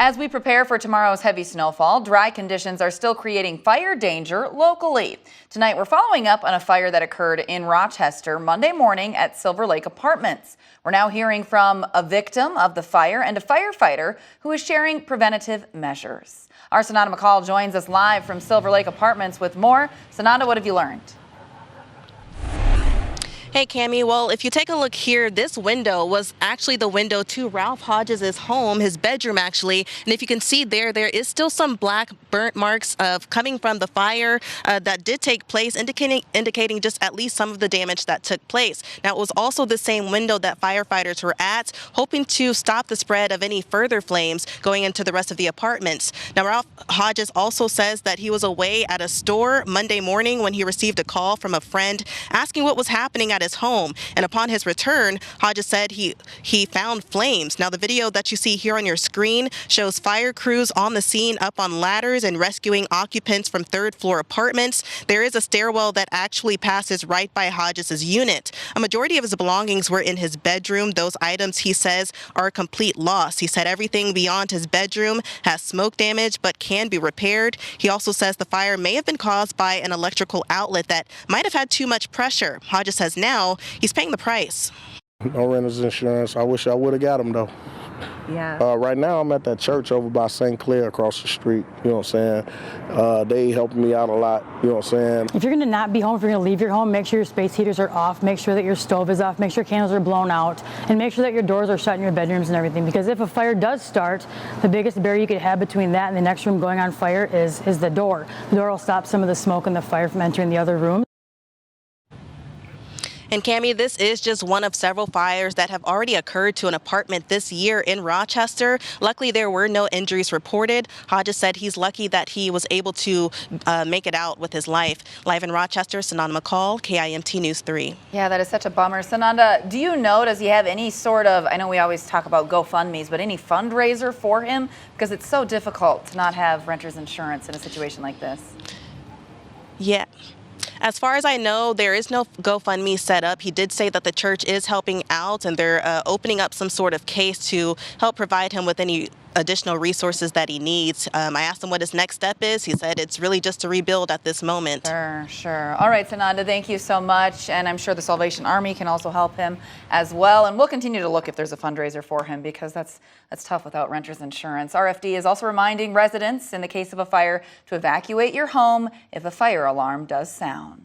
As we prepare for tomorrow's heavy snowfall, dry conditions are still creating fire danger locally. Tonight, we're following up on a fire that occurred in Rochester Monday morning at Silver Lake Apartments. We're now hearing from a victim of the fire and a firefighter who is sharing preventative measures. Our Sananda McCall joins us live from Silver Lake Apartments with more. Sananda, what have you learned? Hey, Cami. Well, if you take a look here, this window was actually the window to Ralph Hodges' home, his bedroom, actually. And if you can see there is still some black burnt marks of coming from the fire that did take place, indicating just at least some of the damage that took place. Now, it was also the same window that firefighters were at, hoping to stop the spread of any further flames going into the rest of the apartments. Now, Ralph Hodges also says that he was away at a store Monday morning when he received a call from a friend asking what was happening at his home, and upon his return, Hodges said he found flames. Now, the video that you see here on your screen shows fire crews on the scene up on ladders and rescuing occupants from third-floor apartments. There is a stairwell that actually passes right by Hodges' unit. A majority of his belongings were in his bedroom. Those items, he says, are a complete loss. He said everything beyond his bedroom has smoke damage but can be repaired. He also says the fire may have been caused by an electrical outlet that might have had too much pressure. Hodges says now he's paying the price. No renter's insurance. I wish I would have got them, though. Yeah. Right now, I'm at that church over by St. Clair across the street. You know what I'm saying? They helping me out a lot. You know what I'm saying? If you're going to not be home, if you're going to leave your home, make sure your space heaters are off. Make sure that your stove is off. Make sure candles are blown out. And make sure that your doors are shut in your bedrooms and everything. Because if a fire does start, the biggest barrier you could have between that and the next room going on fire is the door. The door will stop some of the smoke and the fire from entering the other room. And Cami, this is just one of several fires that have already occurred to an apartment this year in Rochester. Luckily, there were no injuries reported. Hodges said he's lucky that he was able to make it out with his life. Live in Rochester, Sananda McCall, KIMT News 3. Yeah, that is such a bummer. Sananda, do you know, does he have any sort of, I know we always talk about GoFundMes, but any fundraiser for him? Because it's so difficult to not have renter's insurance in a situation like this. Yeah. As far as I know, there is no GoFundMe set up. He did say that the church is helping out and they're opening up some sort of case to help provide him with any additional resources that he needs. I asked him what his next step is. He said it's really just to rebuild at this moment. Sure. All right, Sananda, thank you so much. And I'm sure the Salvation Army can also help him as well. And we'll continue to look if there's a fundraiser for him because that's tough without renter's insurance. RFD is also reminding residents in the case of a fire to evacuate your home if a fire alarm does sound.